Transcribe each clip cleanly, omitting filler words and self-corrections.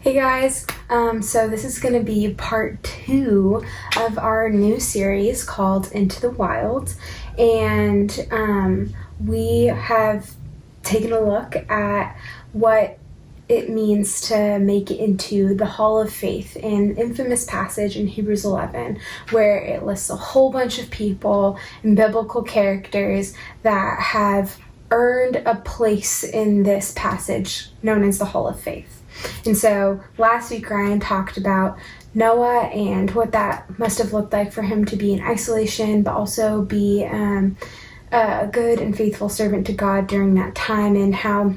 Hey guys, so this is going to be part 2 of our new series called Into the Wild, and we have taken a look at what it means to make it into the Hall of Faith, an infamous passage in Hebrews 11 where it lists a whole bunch of people and biblical characters that have earned a place in this passage known as the Hall of Faith. And so last week Ryan talked about Noah and what that must have looked like for him to be in isolation, but also be a good and faithful servant to God during that time, and how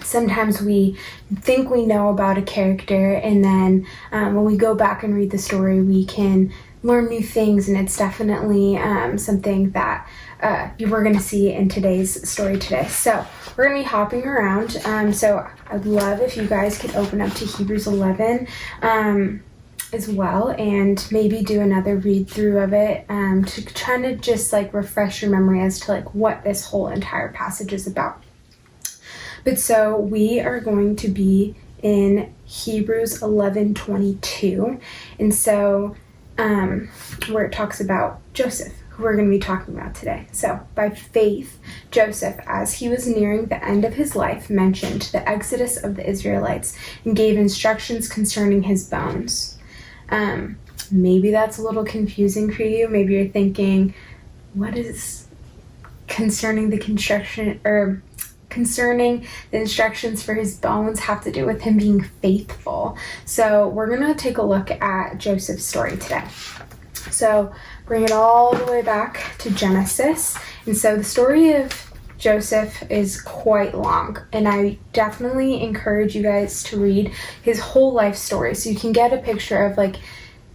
sometimes we think we know about a character, and then when we go back and read the story, we can learn new things, and it's definitely something that we're going to see in today's story today. So we're going to be hopping around, so I'd love if you guys could open up to Hebrews 11 as well, and maybe do another read through of it to try to just like refresh your memory as to like what this whole entire passage is about. But so we are going to be in Hebrews 11:22, and so where it talks about Joseph, who we're going to be talking about today. So, by faith, Joseph, as he was nearing the end of his life, mentioned the exodus of the Israelites and gave instructions concerning his bones. Maybe that's a little confusing for you. Maybe you're thinking, what is concerning the instructions for his bones have to do with him being faithful? So we're going to take a look at Joseph's story today. So bring it all the way back to Genesis. And so the story of Joseph is quite long, and I definitely encourage you guys to read his whole life story so you can get a picture of like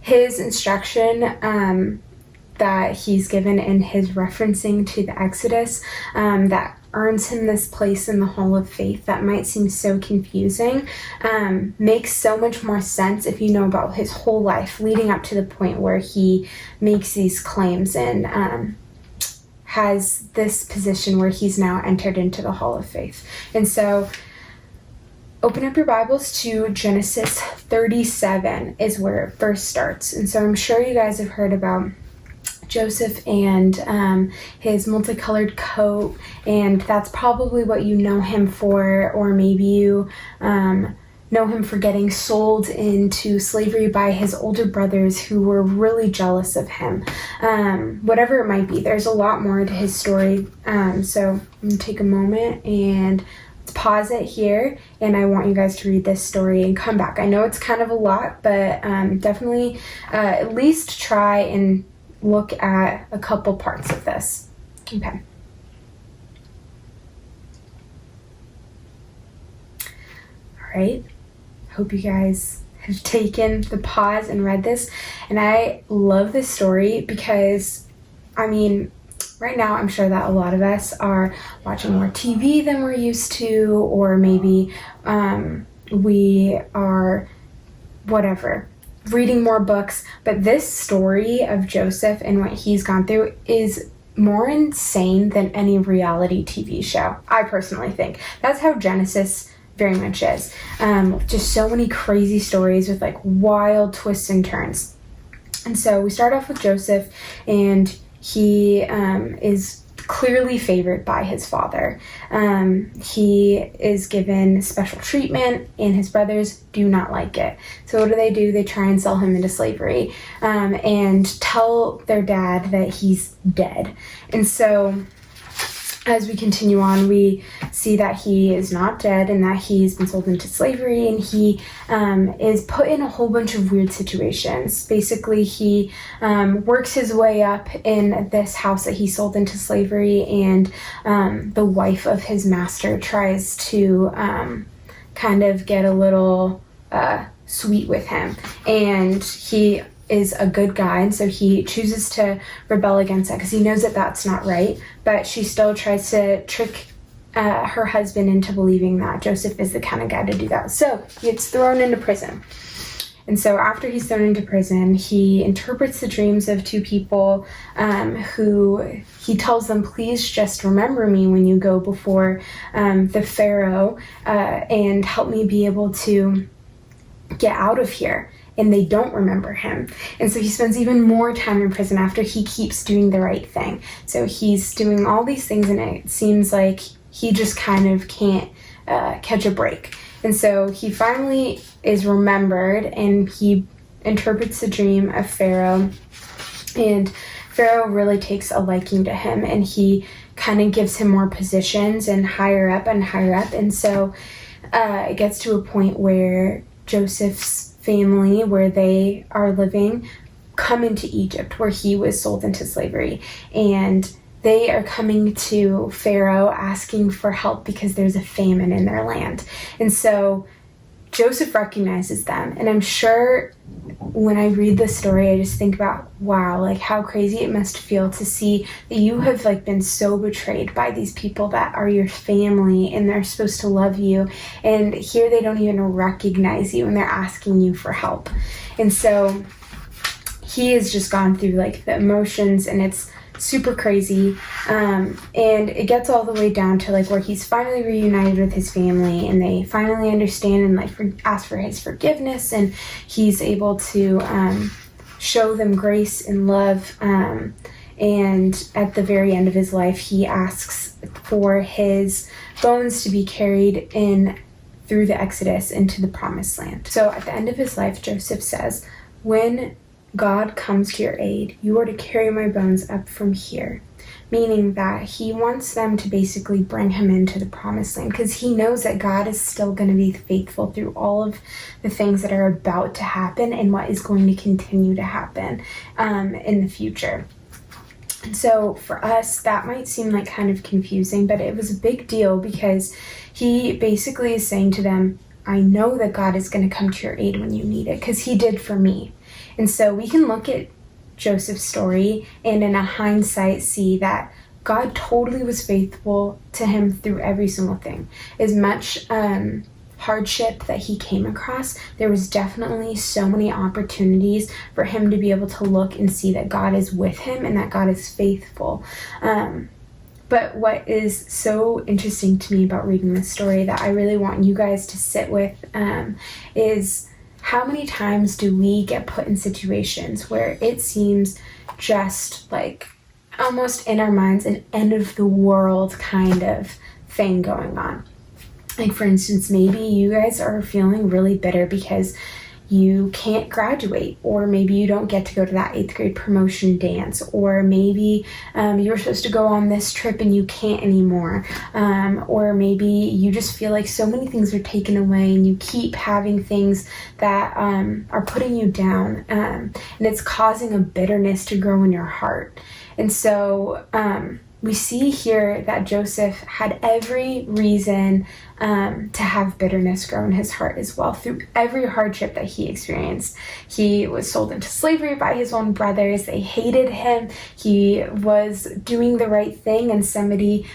his instruction that he's given in his referencing to the Exodus that earns him this place in the Hall of Faith. That might seem so confusing, makes so much more sense if you know about his whole life leading up to the point where he makes these claims and has this position where he's now entered into the Hall of Faith. And so open up your Bibles to Genesis 37 is where it first starts. And so I'm sure you guys have heard about Joseph and his multicolored coat, and that's probably what you know him for, or maybe you know him for getting sold into slavery by his older brothers who were really jealous of him. Whatever it might be, there's a lot more to his story. So I'm going to take a moment and pause it here, and I want you guys to read this story and come back. I know it's kind of a lot, but definitely at least try and look at a couple parts of this. Okay. All right. Hope you guys have taken the pause and read this. And I love this story because, I mean, right now I'm sure that a lot of us are watching more TV than we're used to, or maybe we are reading more books, but this story of Joseph and what he's gone through is more insane than any reality TV show. I personally think that's how Genesis very much is. Just so many crazy stories with like wild twists and turns. And so we start off with Joseph, and he is clearly favored by his father. He is given special treatment, and his brothers do not like it. So what do? They try and sell him into slavery and tell their dad that he's dead. And so as we continue on, we see that he is not dead and that he's been sold into slavery, and he is put in a whole bunch of weird situations. Basically, he works his way up in this house that he sold into slavery, and the wife of his master tries to kind of get a little sweet with him, and he is a good guy, and so he chooses to rebel against that because he knows that that's not right, but she still tries to trick her husband into believing that Joseph is the kind of guy to do that. So he gets thrown into prison. And so after he's thrown into prison, he interprets the dreams of two people who he tells them, please just remember me when you go before the Pharaoh and help me be able to get out of here, and they don't remember him. And so he spends even more time in prison after he keeps doing the right thing. So he's doing all these things, and it seems like he just kind of can't catch a break. And so he finally is remembered, and he interprets the dream of Pharaoh, and Pharaoh really takes a liking to him, and he kind of gives him more positions and higher up. And so it gets to a point where Joseph's family, where they are living, come into Egypt, where he was sold into slavery. And they are coming to Pharaoh asking for help because there's a famine in their land. And so Joseph recognizes them. And I'm sure when I read this story, I just think about, wow, like how crazy it must feel to see that you have like been so betrayed by these people that are your family, and they're supposed to love you. And here they don't even recognize you, and they're asking you for help. And so he has just gone through like the emotions, and it's super crazy. And it gets all the way down to like where he's finally reunited with his family, and they finally understand and like ask for his forgiveness, and he's able to show them grace and love. And at the very end of his life, he asks for his bones to be carried in through the Exodus into the promised land. So at the end of his life, Joseph says, when God comes to your aid, you are to carry my bones up from here. Meaning that he wants them to basically bring him into the promised land, because he knows that God is still going to be faithful through all of the things that are about to happen and what is going to continue to happen in the future. And so for us, that might seem like kind of confusing, but it was a big deal, because he basically is saying to them, I know that God is going to come to your aid when you need it, because he did for me. And so we can look at Joseph's story and in a hindsight see that God totally was faithful to him through every single thing. As much hardship that he came across, there was definitely so many opportunities for him to be able to look and see that God is with him and that God is faithful. But what is so interesting to me about reading this story that I really want you guys to sit with is how many times do we get put in situations where it seems just like almost in our minds an end of the world kind of thing going on? Like, for instance, maybe you guys are feeling really bitter because you can't graduate, or maybe you don't get to go to that 8th grade promotion dance, or maybe you were supposed to go on this trip and you can't anymore, or maybe you just feel like so many things are taken away and you keep having things that are putting you down, and it's causing a bitterness to grow in your heart. And so we see here that Joseph had every reason to have bitterness grow in his heart as well through every hardship that he experienced. He was sold into slavery by his own brothers. They hated him. He was doing the right thing, and somebody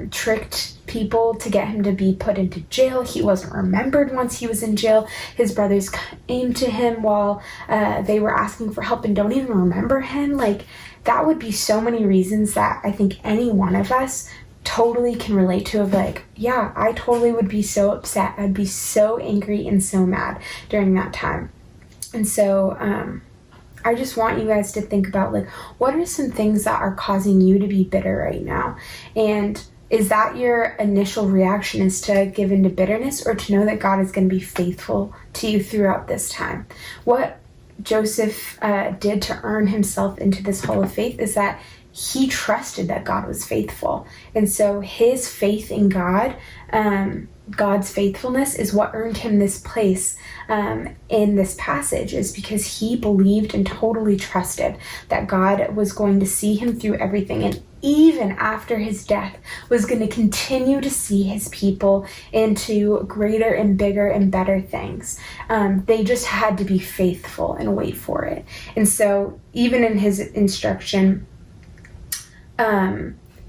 tricked people to get him to be put into jail. He wasn't remembered once he was in jail. His brothers came to him while they were asking for help and don't even remember him. Like, that would be so many reasons that I think any one of us totally can relate to, of like, yeah, I totally would be so upset. I'd be so angry and so mad during that time. And so I just want you guys to think about, like, what are some things that are causing you to be bitter right now? And is that your initial reaction, is to give into bitterness, or to know that God is going to be faithful to you throughout this time? What Joseph did to earn himself into this hall of faith is that he trusted that God was faithful. And so his faith in God, God's faithfulness, is what earned him this place in this passage, is because he believed and totally trusted that God was going to see him through everything, and even after his death was going to continue to see his people into greater and bigger and better things. They just had to be faithful and wait for it. And so even in his instruction,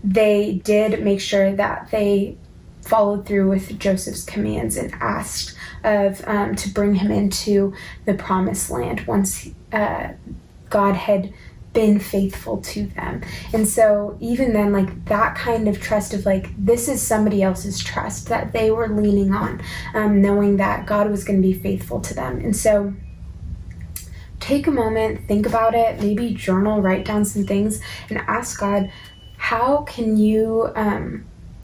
they did make sure that they followed through with Joseph's commands and asked to bring him into the promised land once God had been faithful to them. And so even then, like, that kind of trust of like, this is somebody else's trust that they were leaning on, knowing that God was going to be faithful to them. And so take a moment, think about it, maybe journal, write down some things, and ask God, how can you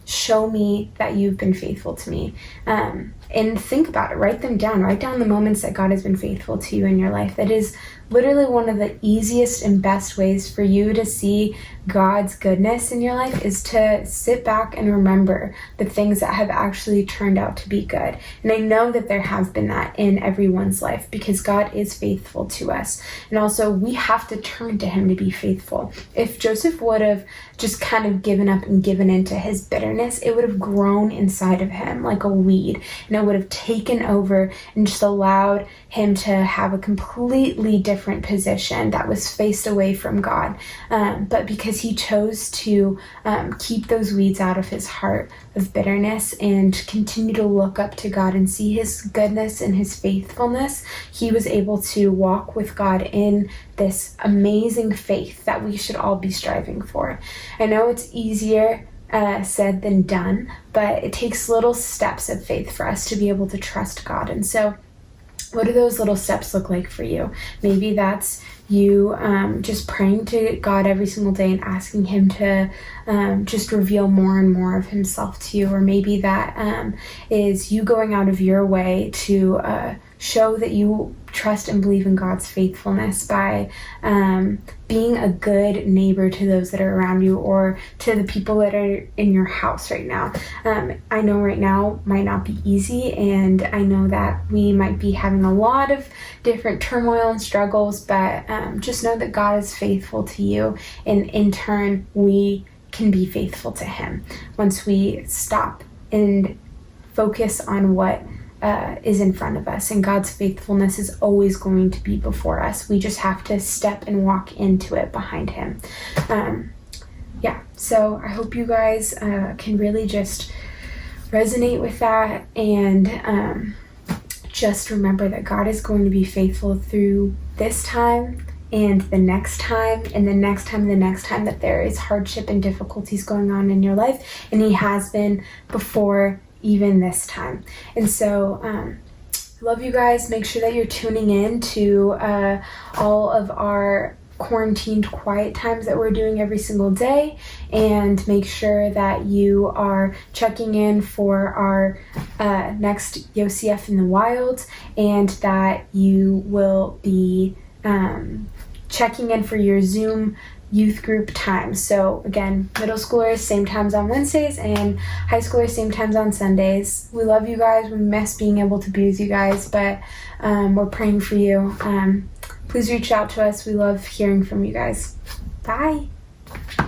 show me that you've been faithful to me? And think about it. Write them down. Write down the moments that God has been faithful to you in your life. That is literally one of the easiest and best ways for you to see God's goodness in your life, is to sit back and remember the things that have actually turned out to be good. And I know that there have been that in everyone's life, because God is faithful to us. And also, we have to turn to him to be faithful. If Joseph would have just kind of given up and given into his bitterness, it would have grown inside of him like a weed, and it would have taken over and just allowed him to have a completely different position that was faced away from God. But because he chose to keep those weeds out of his heart of bitterness and continue to look up to God and see his goodness and his faithfulness, he was able to walk with God in this amazing faith that we should all be striving for. I know it's easier said than done, but it takes little steps of faith for us to be able to trust God. And so what do those little steps look like for you? Maybe that's you just praying to God every single day and asking him to just reveal more and more of himself to you. Or maybe that is you going out of your way to show that you trust and believe in God's faithfulness by being a good neighbor to those that are around you, or to the people that are in your house right now. I know right now might not be easy, and I know that we might be having a lot of different turmoil and struggles, but just know that God is faithful to you, and in turn we can be faithful to him once we stop and focus on what is in front of us. And God's faithfulness is always going to be before us. We just have to step and walk into it behind him. So I hope you guys can really just resonate with that, and just remember that God is going to be faithful through this time and the next time and the next time and the next time that there is hardship and difficulties going on in your life. And he has been before even this time. And so love you guys. Make sure that you're tuning in to all of our quarantined quiet times that we're doing every single day, and make sure that you are checking in for our next YOCF in the Wild, and that you will be checking in for your Zoom youth group times. So again, middle schoolers, same times on Wednesdays, and high schoolers, same times on Sundays. We love you guys. We miss being able to be with you guys, but we're praying for you. Please reach out to us. We love hearing from you guys. Bye.